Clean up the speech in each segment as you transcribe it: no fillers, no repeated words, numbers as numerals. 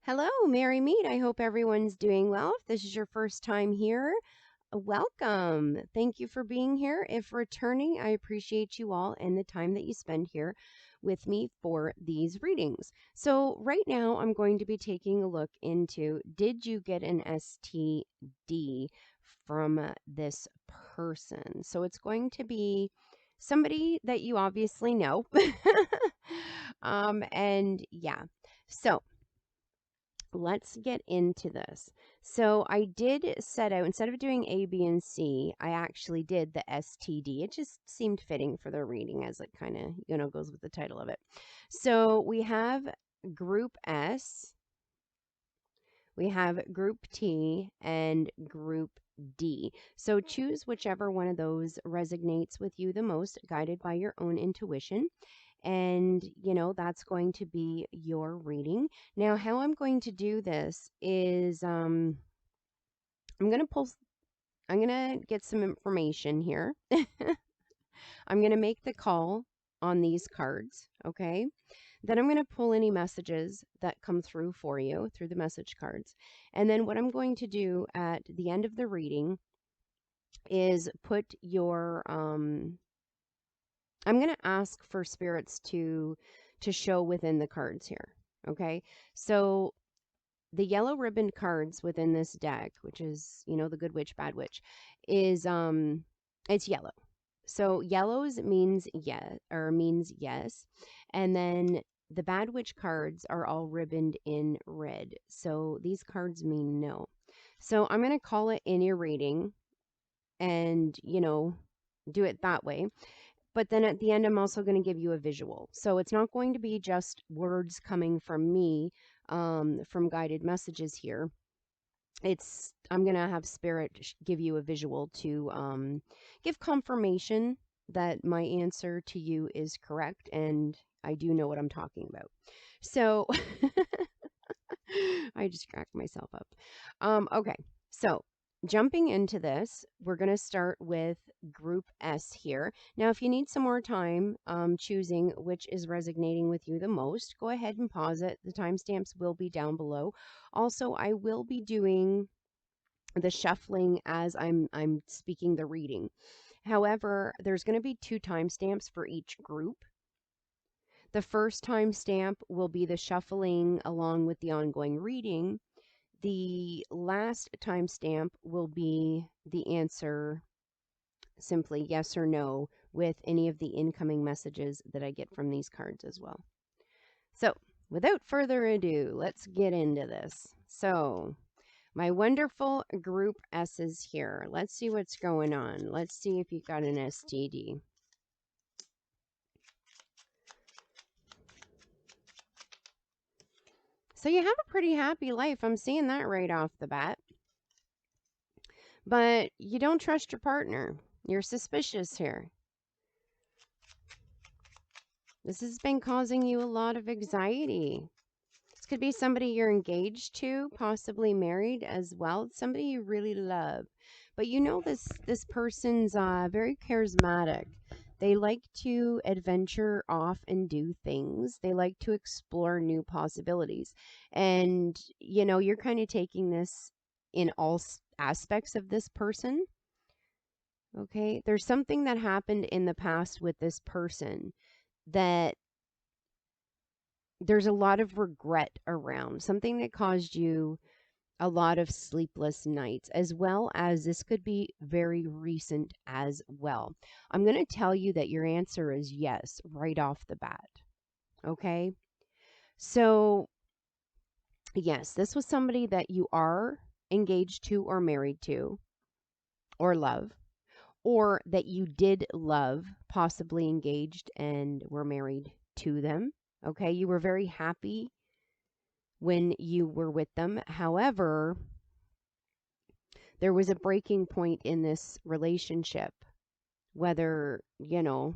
Hello, Merry Meet. I hope everyone's doing well. If this is your first time here, welcome. Thank you for being here. If returning, I appreciate you all and the time that you spend here with me for these readings. So, right now, I'm going to be taking a look into did you get an STD from this person? So, it's going to be somebody that you obviously know. And yeah. So, let's get into this. So I did set out, instead of doing A, B, and C, I actually did the STD. It just seemed fitting for the reading as it kind of, goes with the title of it. So we have group S, we have group T, and group D. So choose whichever one of those resonates with you the most, guided by your own intuition. And that's going to be your reading. Now how I'm going to do this is I'm going to get some information here. I'm going to make the call on these cards, okay? Then I'm going to pull any messages that come through for you through the message cards. And then what I'm going to do at the end of the reading is put your I'm going to ask for spirits to show within the cards here. Okay. So the yellow ribbon cards within this deck, which is, the good witch, bad witch, is it's yellow. So yellows means yes. And then the bad witch cards are all ribboned in red. So these cards mean no. So I'm going to call it in your reading and, do it that way. But then at the end, I'm also going to give you a visual. So it's not going to be just words coming from me, from guided messages here. I'm going to have spirit give you a visual to give confirmation that my answer to you is correct. And I do know what I'm talking about. So I just cracked myself up. Okay. So jumping into this, we're going to start with group S here. Now, if you need some more time choosing which is resonating with you the most, go ahead and pause it. The timestamps will be down below. Also, I will be doing the shuffling as I'm speaking the reading. However, there's going to be 2 timestamps for each group. The first timestamp will be the shuffling along with the ongoing reading. The last timestamp will be the answer, simply yes or no, with any of the incoming messages that I get from these cards as well. So, without further ado, let's get into this. So, my wonderful group S's here. Let's see what's going on. Let's see if you've got an STD. So you have a pretty happy life. I'm seeing that right off the bat. But you don't trust your partner. You're suspicious here. This has been causing you a lot of anxiety. This could be somebody you're engaged to, possibly married as well. It's somebody you really love. But this person's very charismatic. They like to adventure off and do things. They like to explore new possibilities. And, you're kind of taking this in all aspects of this person. Okay. There's something that happened in the past with this person that there's a lot of regret around, something that caused you a lot of sleepless nights, as well as this could be very recent as well. I'm going to tell you that your answer is yes right off the bat. Okay. So, yes, this was somebody that you are engaged to or married to or love, or that you did love, possibly engaged and were married to them. Okay. You were very happy when you were with them. However, there was a breaking point in this relationship, whether, yeah.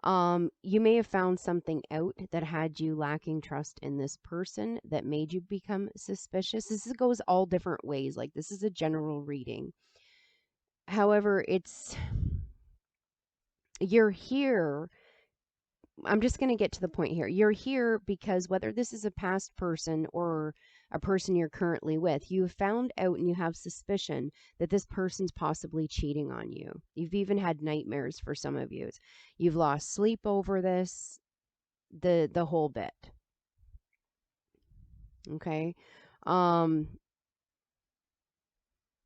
You may have found something out that had you lacking trust in this person that made you become suspicious. This goes all different ways. Like, this is a general reading. However, you're here I'm just going to get to the point here. You're here because whether this is a past person or a person you're currently with, you have found out and you have suspicion that this person's possibly cheating on you. You've even had nightmares for some of you. You've lost sleep over this, the whole bit. Okay. Um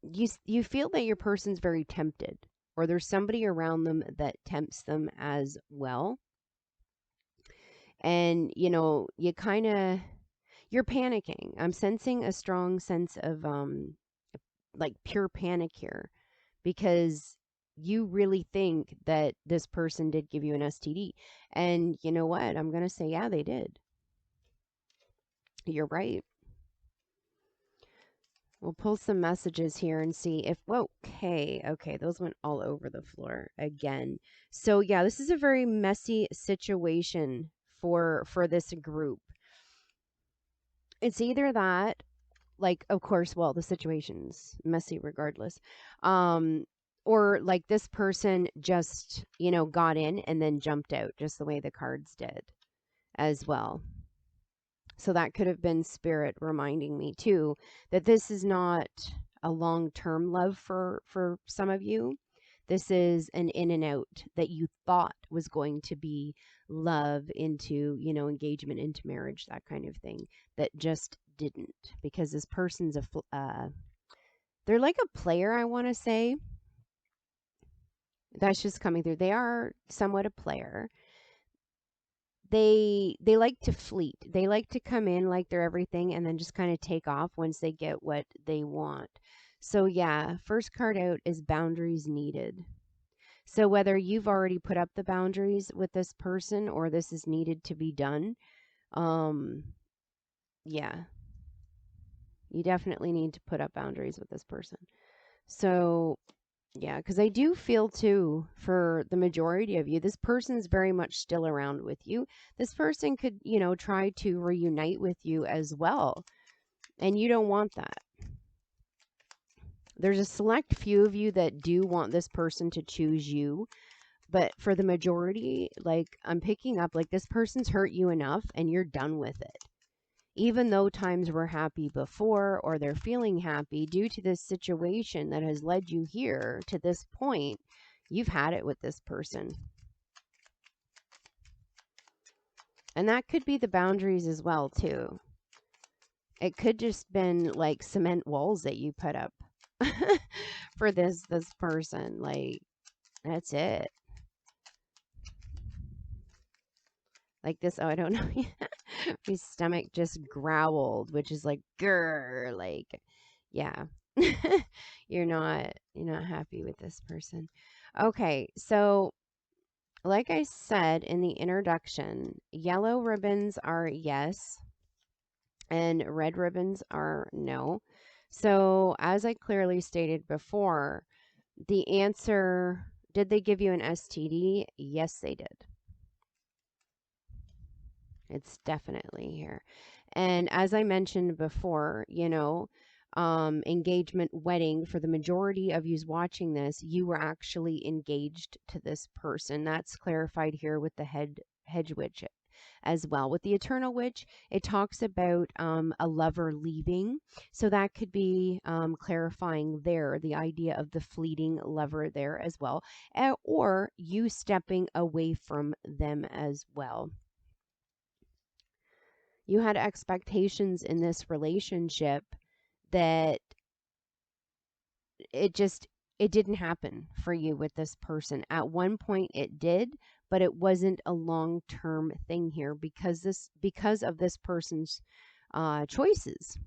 you feel that your person's very tempted, or there's somebody around them that tempts them as well. And you kind of, you're panicking. I'm sensing a strong sense of like pure panic here, because you really think that this person did give you an STD. And you know what? I'm going to say, yeah, they did. You're right. We'll pull some messages here and see if, whoa, okay, those went all over the floor again. So yeah, this is a very messy situation for this group. It's either that, like, of course, well, the situation's messy regardless. Um, or like this person just, got in and then jumped out, just the way the cards did as well. So that could have been spirit reminding me too that this is not a long-term love for some of you. This is an in and out that you thought was going to be love into, engagement, into marriage, that kind of thing, that just didn't, because this person's they're like a player, I want to say. That's just coming through. They are somewhat a player. They like to fleet. They like to come in like they're everything and then just kind of take off once they get what they want. So yeah, first card out is boundaries needed. So whether you've already put up the boundaries with this person or this is needed to be done, um yeah, you definitely need to put up boundaries with this person. So yeah, because I do feel too, for the majority of you, this person's very much still around with you. This person could, try to reunite with you as well. And you don't want that. There's a select few of you that do want this person to choose you. But for the majority, like, I'm picking up, like, this person's hurt you enough and you're done with it. Even though times were happy before, or they're feeling happy due to this situation that has led you here to this point, you've had it with this person. And that could be the boundaries as well too. It could just been like cement walls that you put up for this person. Like, that's it. Like this, oh, I don't know. My stomach just growled, which is like, grr, like, yeah. you're not happy with this person. Okay, so like I said in the introduction, yellow ribbons are yes and red ribbons are no. So as I clearly stated before, the answer, did they give you an STD? Yes, they did. It's definitely here. And as I mentioned before, engagement, wedding, for the majority of yous watching this, you were actually engaged to this person. That's clarified here with the hedge witch as well. With the eternal witch, it talks about a lover leaving. So that could be clarifying there, the idea of the fleeting lover there as well, or you stepping away from them as well. You had expectations in this relationship that it didn't happen for you with this person. At one point it did, but it wasn't a long-term thing here because of this person's choices.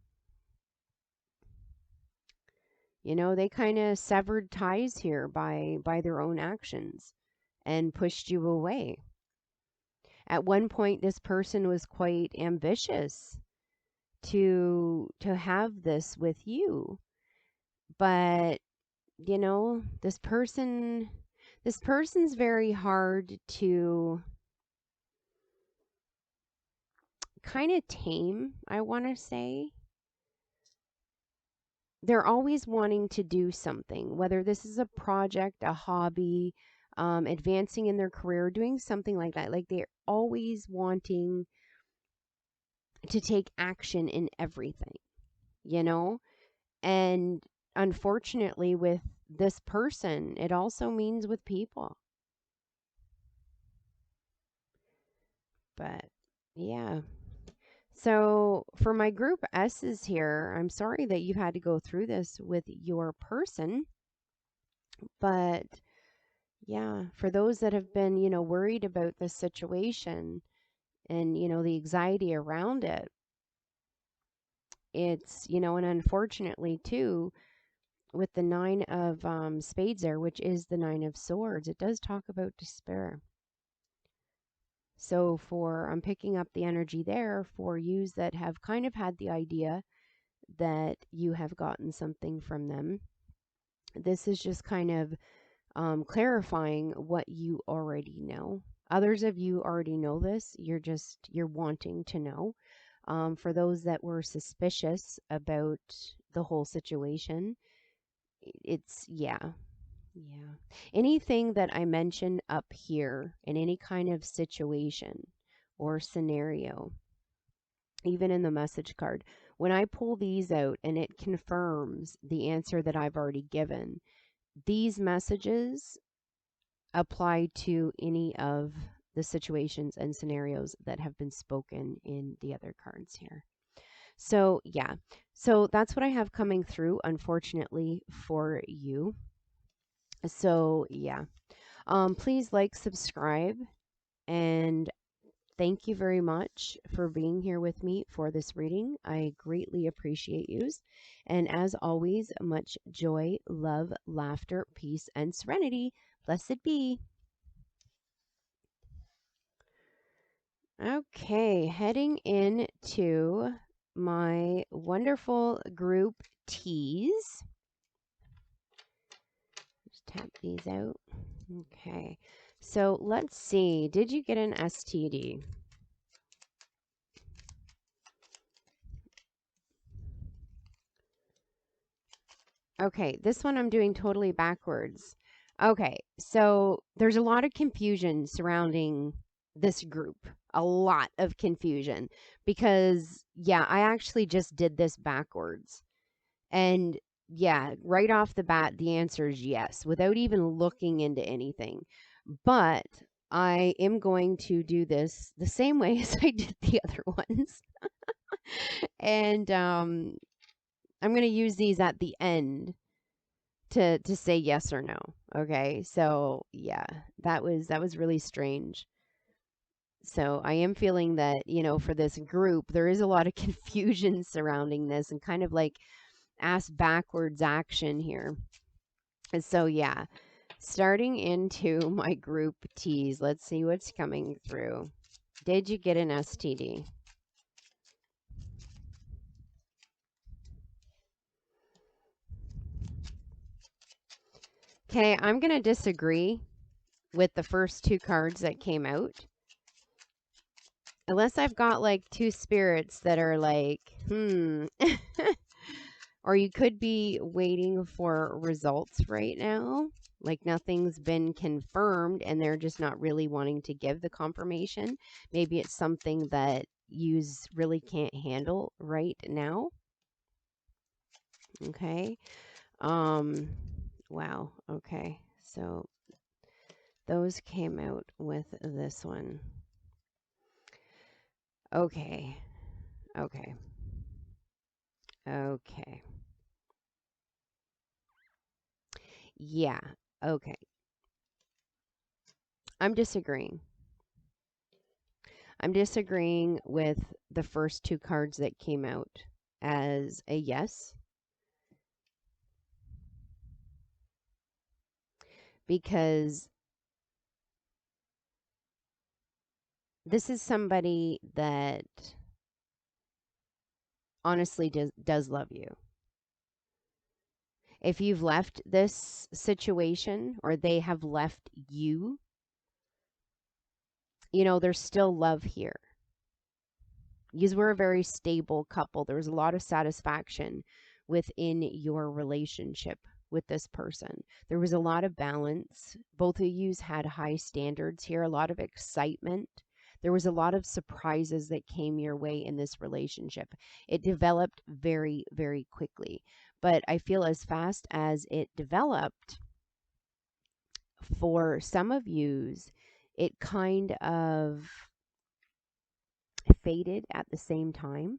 They kind of severed ties here by their own actions and pushed you away. At one point this person was quite ambitious to have this with you, but this person's very hard to kind of tame, I want to say. They're always wanting to do something, whether this is a project, a hobby, advancing in their career, doing something like that. Like they're always wanting to take action in everything, you know? And unfortunately, with this person, it also means with people. But yeah. So for my group S's here, I'm sorry that you've had to go through this with your person. But yeah, for those that have been, worried about this situation and, the anxiety around it, it's, and unfortunately too, with the nine of spades there, which is the nine of swords, it does talk about despair. So I'm picking up the energy there for yous that have kind of had the idea that you have gotten something from them. This is just kind of clarifying what you already know. Others of you already know this. You're wanting to know. For those that were suspicious about the whole situation, it's, yeah. Anything that I mention up here in any kind of situation or scenario, even in the message card, when I pull these out and it confirms the answer that I've already given, these messages apply to any of the situations and scenarios that have been spoken in the other cards here. So, yeah. So that's what I have coming through, unfortunately, for you. So, yeah. Please like, subscribe, and thank you very much for being here with me for this reading. I greatly appreciate yous. And as always, much joy, love, laughter, peace, and serenity. Blessed be. Okay, heading into my wonderful group T's. Just tap these out. Okay, so let's see. Did you get an STD? Okay, this one I'm doing totally backwards. Okay, so there's a lot of confusion surrounding this group. A lot of confusion because, yeah, I actually just did this backwards. And yeah, right off the bat, the answer is yes, without even looking into anything. But I am going to do this the same way as I did the other ones. And I'm going to use these at the end to say yes or no. Okay? So, yeah, that was really strange. So, I am feeling that, for this group, there is a lot of confusion surrounding this and kind of like ass backwards action here. And so, yeah, starting into my group T's, let's see what's coming through. Did you get an STD? Okay, I'm going to disagree with the first two cards that came out. Unless I've got like two spirits that are like, or you could be waiting for results right now. Like nothing's been confirmed and they're just not really wanting to give the confirmation. Maybe it's something that you really can't handle right now. Okay. Wow. Okay. So those came out with this one. Okay. Okay. Okay. Yeah. Okay. I'm disagreeing. I'm disagreeing with the first two cards that came out as a yes. Because this is somebody that honestly does love you. If you've left this situation or they have left you, there's still love here. You were a very stable couple. There was a lot of satisfaction within your relationship with this person. There was a lot of balance. Both of you had high standards here, a lot of excitement. There was a lot of surprises that came your way in this relationship. It developed very, very quickly. But I feel as fast as it developed, for some of yous, it kind of faded at the same time.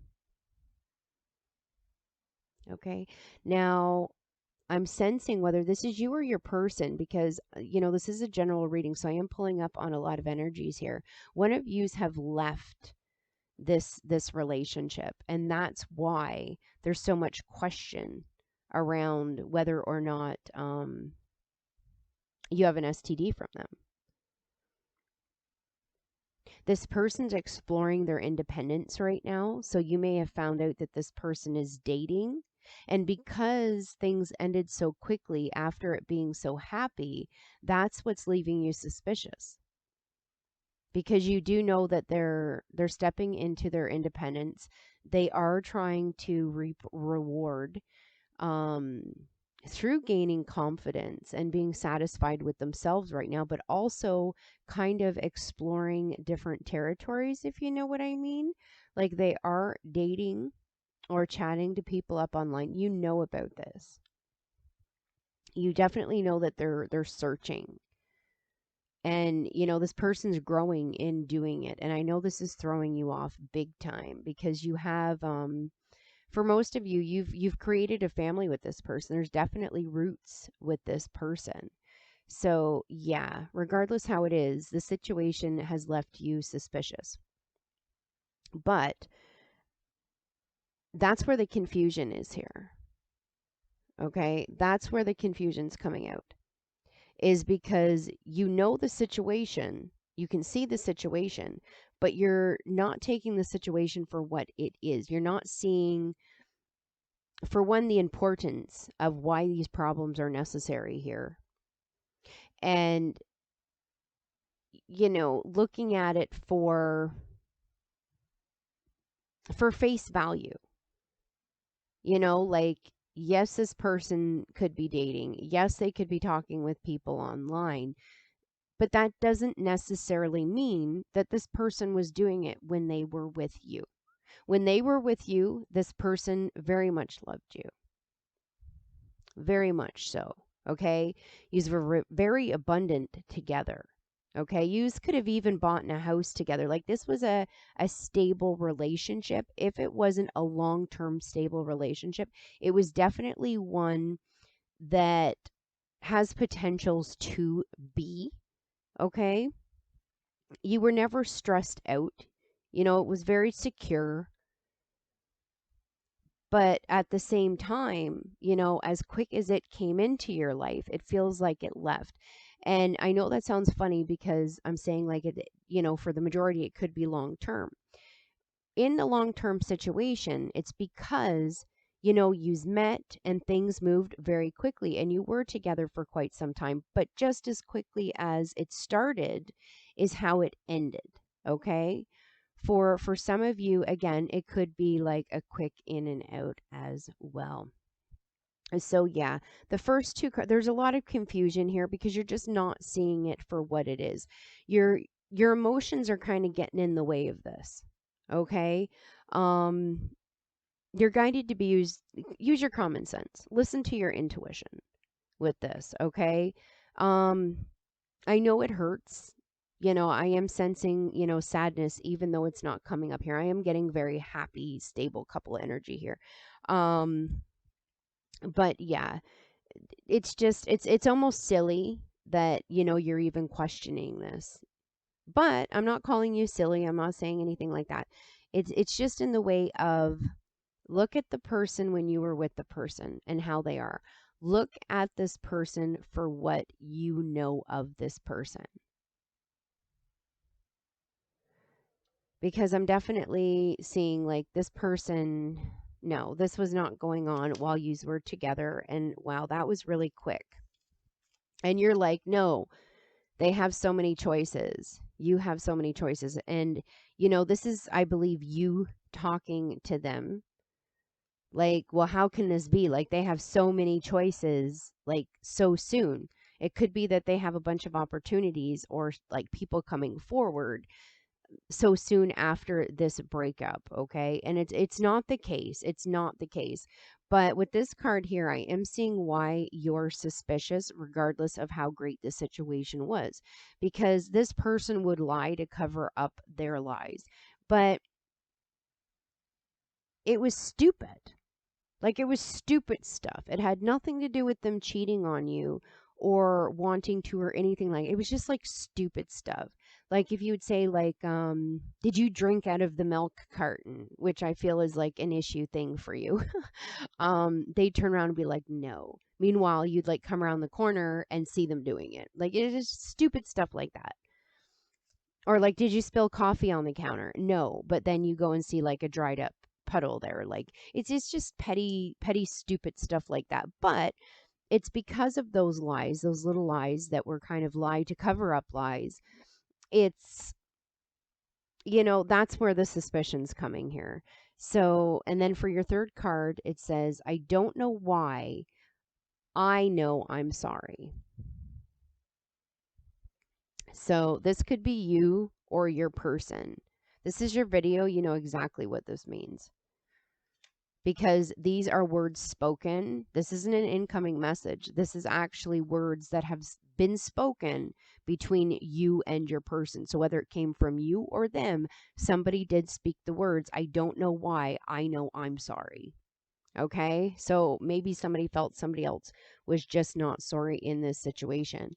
Okay. Now, I'm sensing whether this is you or your person, because this is a general reading, so I am pulling up on a lot of energies here. One of yous have left this relationship, and that's why there's so much question around whether or not you have an STD from them. This person's exploring their independence right now, so you may have found out that this person is dating. And because things ended so quickly after it being so happy, that's what's leaving you suspicious. Because you do know that they're stepping into their independence. They are trying to reap reward through gaining confidence and being satisfied with themselves right now, but also kind of exploring different territories, if you know what I mean. Like, they are dating or chatting to people up online. You know about this. You definitely know that they're searching. And this person's growing in doing it. And I know this is throwing you off big time, because you have for most of you, you've created a family with this person. There's definitely roots with this person. So yeah, regardless how it is, the situation has left you suspicious. But that's where the confusion is here. Okay? That's where the confusion's coming out. Is because you know the situation, you can see the situation, but you're not taking the situation for what it is. You're not seeing, for one, the importance of why these problems are necessary here. And, looking at it for face value. Like, yes, this person could be dating. Yes, they could be talking with people online. But that doesn't necessarily mean that this person was doing it when they were with you. When they were with you, this person very much loved you. Very much so. Okay? Yous were very abundant together. Okay? Yous could have even bought in a house together. Like, this was a stable relationship. If it wasn't a long-term stable relationship, it was definitely one that has potentials to be. Okay? You were never stressed out. It was very secure. But at the same time, as quick as it came into your life, it feels like it left. And I know that sounds funny, because I'm saying, like, it, for the majority, it could be long term. In the long term situation, it's because, yous met and things moved very quickly, and you were together for quite some time. But just as quickly as it started is how it ended. Okay? For some of you, again, it could be like a quick in and out as well. So yeah, the first two, there's a lot of confusion here, because you're just not seeing it for what it is. Your emotions are kind of getting in the way of this. Okay? You're guided to use your common sense. Listen to your intuition with this, okay? I know it hurts. I am sensing, sadness, even though it's not coming up here. I am getting very happy, stable couple energy here. But yeah, it's just, it's almost silly that, you're even questioning this. But I'm not calling you silly. I'm not saying anything like that. It's just in the way of, look at the person when you were with the person and how they are. Look at this person for what you know of this person. Because I'm definitely seeing, like, this person, no, this was not going on while you were together. And wow, that was really quick. And you're like, no, they have so many choices. You have so many choices. And, this is, I believe, you talking to them. Like, well, how can this be? Like, they have so many choices, like, so soon. It could be that they have a bunch of opportunities or like people coming forward so soon after this breakup, okay? And it's not the case. It's not the case. But with this card here, I am seeing why you're suspicious regardless of how great the situation was, because this person would lie to cover up their lies. But it was stupid. Like, it was stupid stuff. It had nothing to do with them cheating on you or wanting to or anything like it was just like stupid stuff. Like if you would say like, did you drink out of the milk carton? Which I feel is like an issue thing for you. They'd turn around and be like, no. Meanwhile, you'd like come around the corner and see them doing it. Like it is stupid stuff like that. Or like, did you spill coffee on the counter? No, but then you go and see like a dried up puddle there. Like it's just petty stupid stuff like that. But it's because of those lies, those little lies that were kind of lie to cover up lies. It's, that's where the suspicion's coming here. So, and then for your third card, it says, I don't know why. I know I'm sorry. So this could be you or your person. This is your video. You know exactly what this means. Because these are words spoken. This isn't an incoming message. This is actually words that have been spoken between you and your person. So whether it came from you or them, somebody did speak the words, I don't know why, I know I'm sorry. Okay? So maybe somebody felt somebody else was just not sorry in this situation.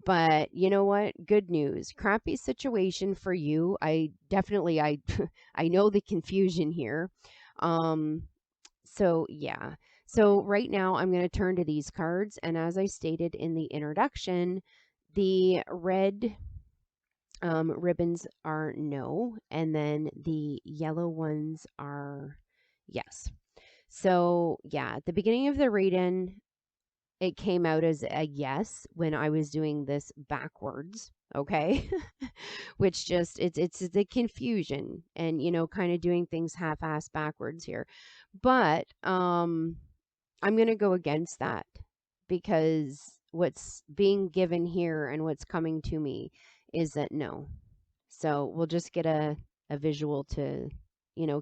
But you know what? Good news. Crappy situation for you. I I know the confusion here. So yeah. So right now I'm going to turn to these cards, and as I stated in the introduction, the red ribbons are no, and then the yellow ones are yes. So yeah, at the beginning of the reading, it came out as a yes when I was doing this backwards, okay? Which just it's the confusion and kind of doing things half-ass backwards here. But I'm going to go against that because what's being given here and what's coming to me is that no. So we'll just get a visual to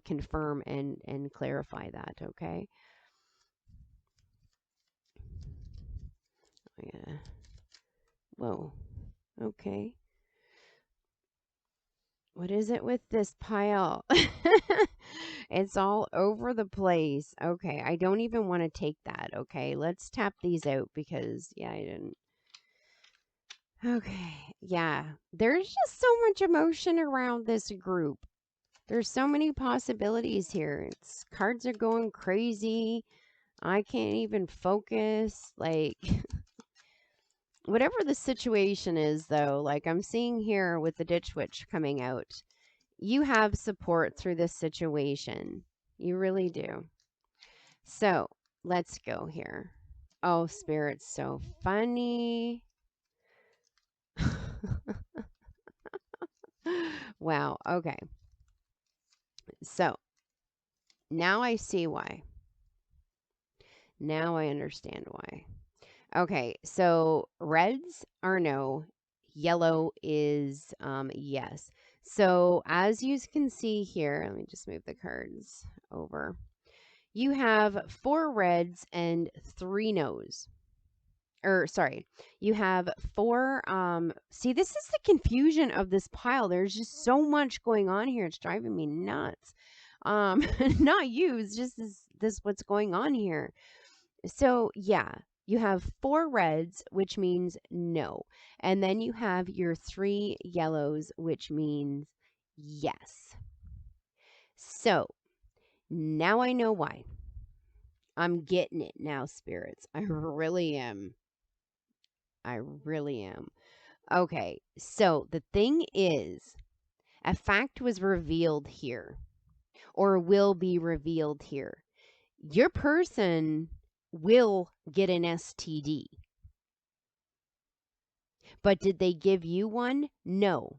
confirm and clarify that, okay? Yeah. Whoa. Okay. What is it with this pile? It's all over the place. Okay, I don't even want to take that. Okay, let's tap these out because, yeah, I didn't. Okay, yeah. There's just so much emotion around this group. There's so many possibilities here. Cards are going crazy. I can't even focus. Like, whatever the situation is, though, like I'm seeing here with the Ditch Witch coming out, you have support through this situation. You really do. So let's go here. Oh, Spirit's so funny. Wow. Okay. So now I see why. Now I understand why. Okay. So reds are no. Yellow is yes. So as you can see here, let me just move the cards over. You have 4 reds and 3 no's. Or sorry, you have 4 see, this is the confusion of this pile. There's just so much going on here. It's driving me nuts. Not you, it's just this what's going on here. So, yeah, you have 4 reds, which means no. And then you have your 3 yellows, which means yes. So, now I know why. I'm getting it now, spirits. I really am. I really am. Okay, so the thing is, a fact was revealed here, or will be revealed here. Your person will get an STD. But did they give you one? No,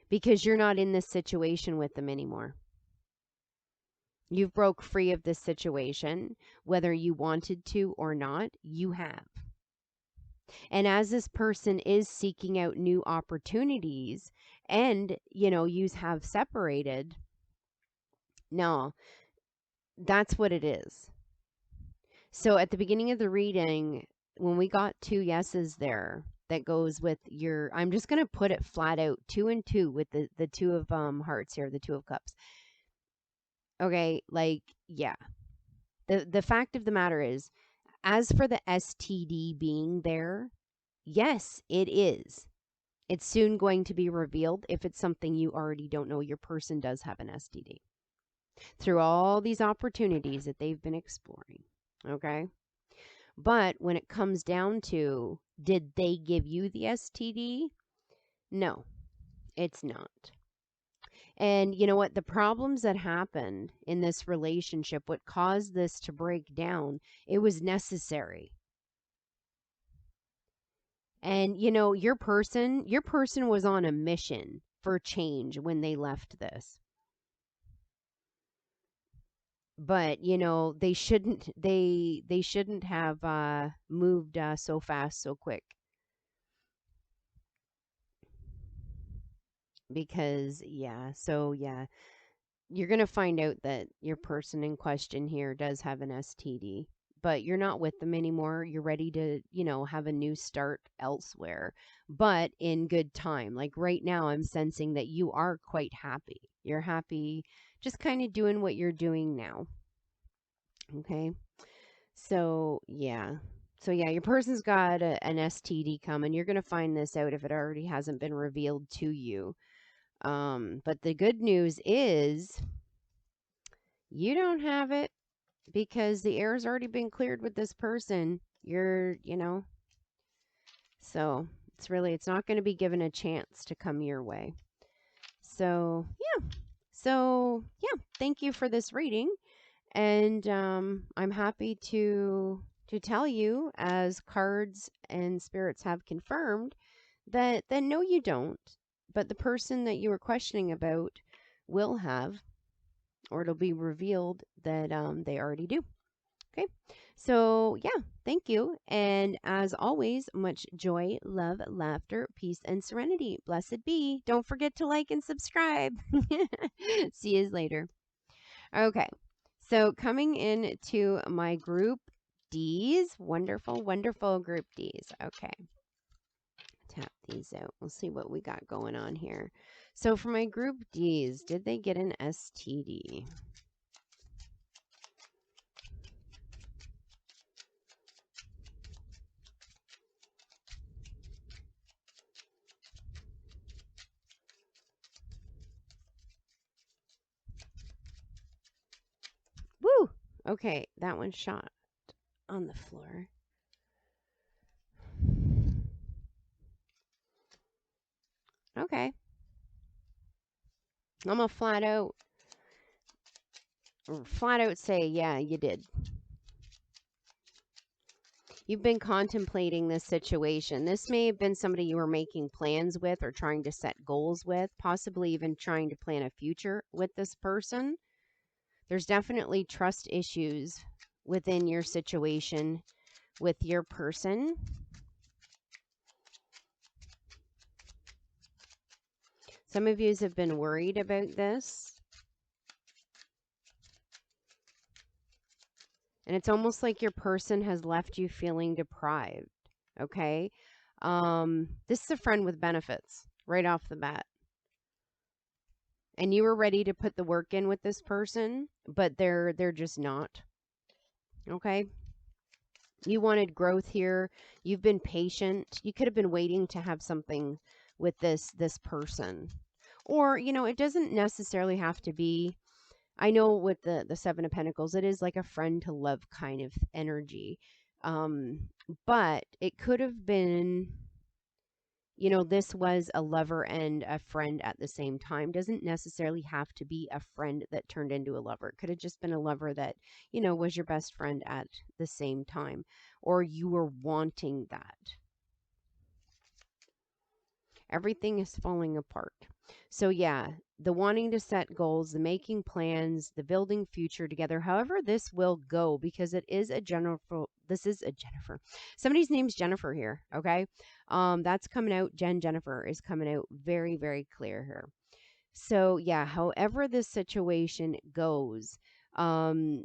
because you're not in this situation with them anymore. You've broke free of this situation, whether you wanted to or not, you have. And as this person is seeking out new opportunities and, you have separated, no, that's what it is. So at the beginning of the reading, when we got 2 yeses there, that goes with your, I'm just going to put it flat out, 2 and 2 with the 2 of hearts here, the 2 of cups. Okay, like, yeah. The fact of the matter is, as for the STD being there, yes, it is. It's soon going to be revealed if it's something you already don't know. Your person does have an STD through all these opportunities that they've been exploring. Okay. But when it comes down to, did they give you the STD? No, it's not. And you know what? The problems that happened in this relationship, what caused this to break down, it was necessary. And your person was on a mission for change when they left this. But they shouldn't have moved so fast so quick, because yeah, you're going to find out that your person in question here does have an STD, but you're not with them anymore. You're ready to, have a new start elsewhere, but in good time. Like right now, I'm sensing that you are quite happy. You're happy just kind of doing what you're doing now. Okay. So, yeah. So, yeah, your person's got an STD coming. You're going to find this out if it already hasn't been revealed to you. But the good news is you don't have it, because the air's already been cleared with this person. So it's not going to be given a chance to come your way. So, yeah. So, yeah, thank you for this reading. And I'm happy to tell you, as cards and spirits have confirmed, that no, you don't. But the person that you were questioning about will have, or it'll be revealed that they already do. Okay. So, yeah, thank you. And as always, much joy, love, laughter, peace, and serenity. Blessed be. Don't forget to like and subscribe. See you later. Okay. So, coming into my group D's, wonderful, wonderful group D's. Okay. Tap these out. We'll see what we got going on here. So, for my group D's, did they get an STD? Woo! Okay, that one shot on the floor. Okay. I'm gonna flat out say, yeah, you did. You've been contemplating this situation. This may have been somebody you were making plans with or trying to set goals with, possibly even trying to plan a future with this person. There's definitely trust issues within your situation with your person. Some of you have been worried about this. And it's almost like your person has left you feeling deprived. Okay. This is a friend with benefits right off the bat. And you were ready to put the work in with this person, but they're just not. Okay. You wanted growth here. You've been patient. You could have been waiting to have something with this person. Or, it doesn't necessarily have to be, I know with the 7 of Pentacles, it is like a friend to love kind of energy. But it could have been, this was a lover and a friend at the same time. Doesn't necessarily have to be a friend that turned into a lover. It could have just been a lover that, was your best friend at the same time, or you were wanting that. Everything is falling apart. So yeah, the wanting to set goals, the making plans, the building future together. However, this will go because it is a Jennifer. This is a Jennifer. Somebody's name's Jennifer here. Okay. That's coming out. Jennifer is coming out very, very clear here. So yeah, however this situation goes, um,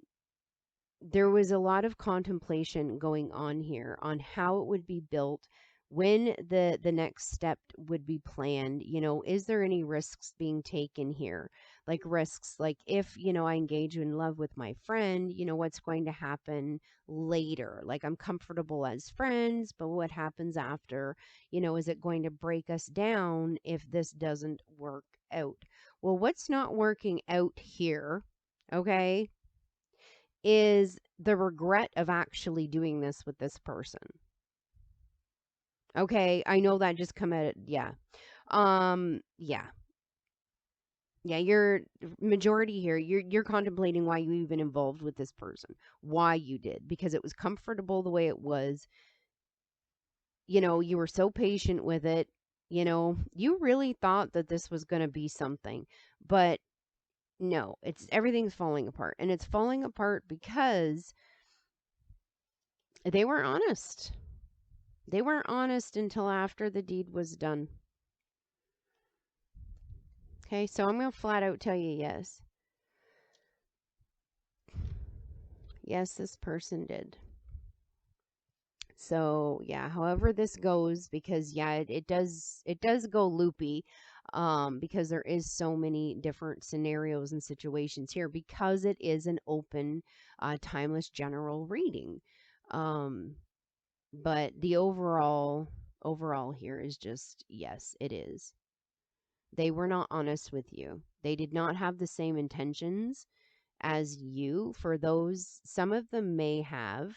there was a lot of contemplation going on here on how it would be built, when the next step would be planned. Is there any risks being taken here? Like risks, like if, I engage in love with my friend, what's going to happen later? Like I'm comfortable as friends, but what happens after? Is it going to break us down if this doesn't work out? Well, what's not working out here, okay, is the regret of actually doing this with this person. Okay, I know that just come at yeah. Yeah. Yeah, you're majority here. You're contemplating why you even involved with this person. Why you did, because it was comfortable the way it was. You were so patient with it. You really thought that this was going to be something. But no, it's everything's falling apart. And it's falling apart because they weren't honest. They weren't honest until after the deed was done. Okay, so I'm going to flat out tell you yes. Yes, this person did. So yeah, however this goes, because yeah, it does go loopy, because there is so many different scenarios and situations here, because it is an open, timeless general reading. Um, but the overall here is just yes, it is. They were not honest with you. They did not have the same intentions as you. For those, some of them may have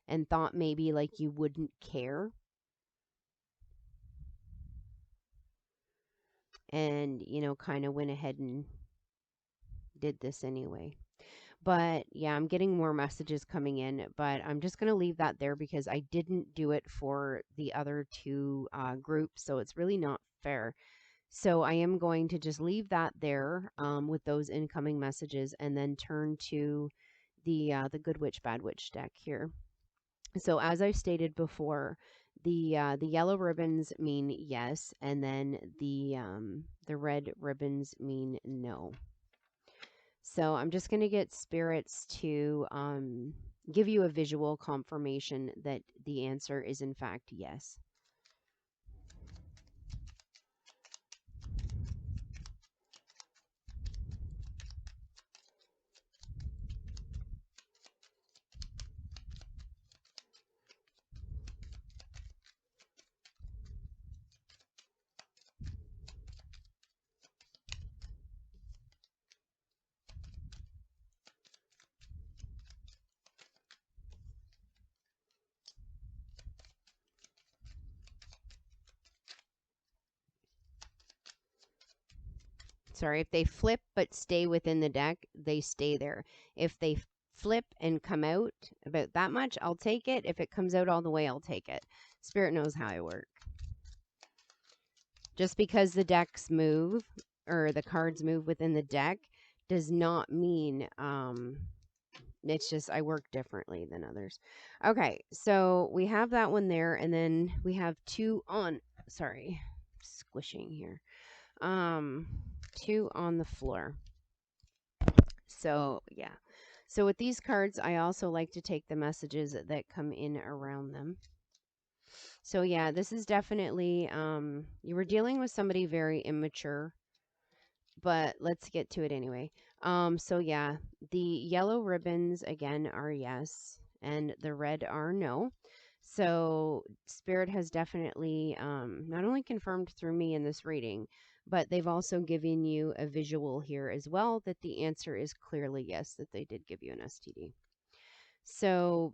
and thought maybe like you wouldn't care, and kind of went ahead and did this anyway. But yeah, I'm getting more messages coming in, but I'm just going to leave that there because I didn't do it for the other two groups, so it's really not fair. So I am going to just leave that there, with those incoming messages, and then turn to the Good Witch Bad Witch deck here. So as I stated before, the yellow ribbons mean yes, and then the red ribbons mean no. So I'm just going to get spirits to give you a visual confirmation that the answer is in fact yes. Sorry, if they flip but stay within the deck, they stay there. If they flip and come out about that much, I'll take it. If it comes out all the way, I'll take it. Spirit knows how I work. Just because the decks move or the cards move within the deck does not mean it's just I work differently than others. Okay, so we have that one there, and then we have two on, sorry, squishing here. 2 on the floor. So, yeah. So with these cards, I also like to take the messages that come in around them. So yeah, this is definitely, you were dealing with somebody very immature, but let's get to it anyway. So yeah, the yellow ribbons again are yes, and the red are no. So Spirit has definitely not only confirmed through me in this reading, but they've also given you a visual here as well that the answer is clearly yes, that they did give you an STD. So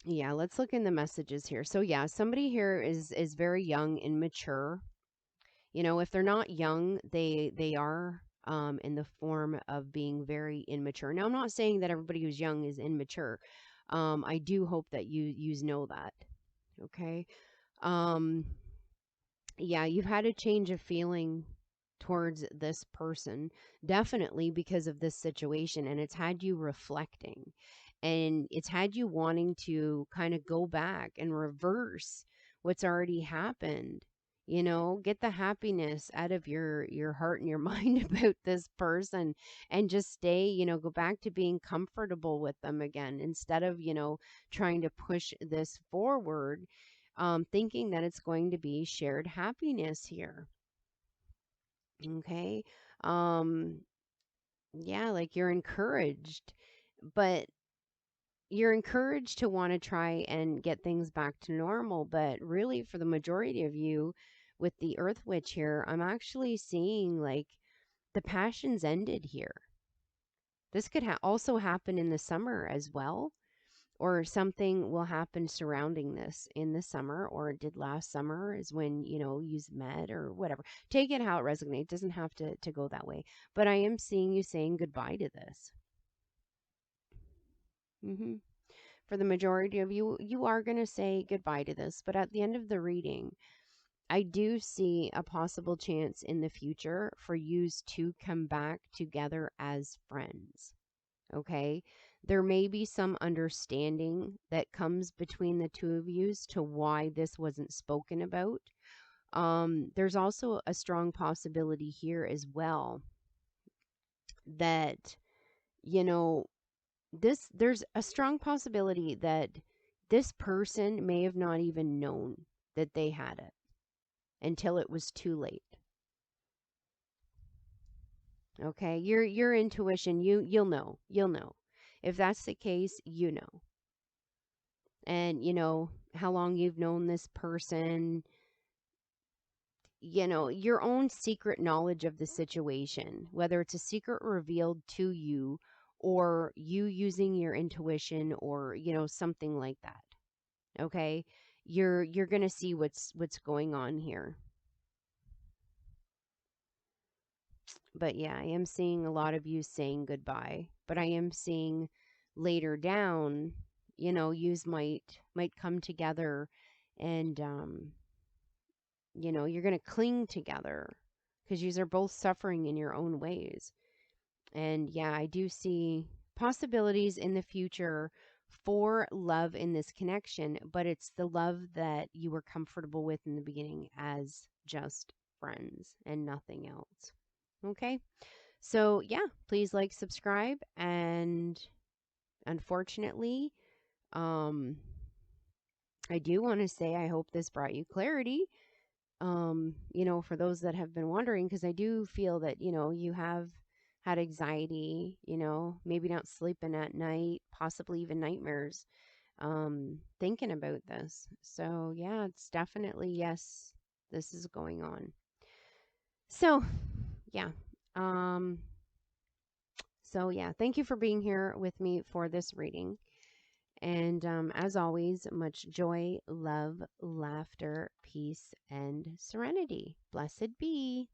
yeah, let's look in the messages here. So yeah, somebody here is very young and mature. If they're not young, they are in the form of being very immature. Now, I'm not saying that everybody who's young is immature. I do hope that you know that. Okay. Yeah, you've had a change of feeling towards this person, definitely because of this situation. And it's had you reflecting, and it's had you wanting to kind of go back and reverse what's already happened. Get the happiness out of your heart and your mind about this person, and just stay, go back to being comfortable with them again, instead of, trying to push this forward, thinking that it's going to be shared happiness here. Okay. Um, yeah, like but you're encouraged to want to try and get things back to normal. But really, for the majority of you with the Earth Witch here, I'm actually seeing like the passion's ended here. This could also happen in the summer as well, or something will happen surrounding this in the summer, or it did last summer, is when, you've met or whatever. Take it how it resonates. It doesn't have to go that way. But I am seeing you saying goodbye to this. hmm For the majority of you, you are going to say goodbye to this. But at the end of the reading, I do see a possible chance in the future for yous to come back together as friends. Okay. There may be some understanding that comes between the two of you as to why this wasn't spoken about. There's also a strong possibility here as well that, you know, there's a strong possibility that this person may have not even known that they had it until it was too late. Okay? Your intuition, you'll know. You'll know. If that's the case, you know. And how long you've known this person, your own secret knowledge of the situation, whether it's a secret revealed to you or you using your intuition, or something like that. Okay, you're going to see what's going on here. But yeah, I am seeing a lot of you saying goodbye, but I am seeing later down, yous might come together, and you're going to cling together because you are both suffering in your own ways. And yeah, I do see possibilities in the future for love in this connection, but it's the love that you were comfortable with in the beginning as just friends and nothing else. Okay. So yeah, please like, subscribe, and unfortunately, um, I do want to say I hope this brought you clarity. For those that have been wondering, because I do feel that, you have had anxiety, maybe not sleeping at night, possibly even nightmares, thinking about this. So, yeah, it's definitely, yes, this is going on. So, yeah. Um, thank you for being here with me for this reading. And as always, much joy, love, laughter, peace, and serenity. Blessed be.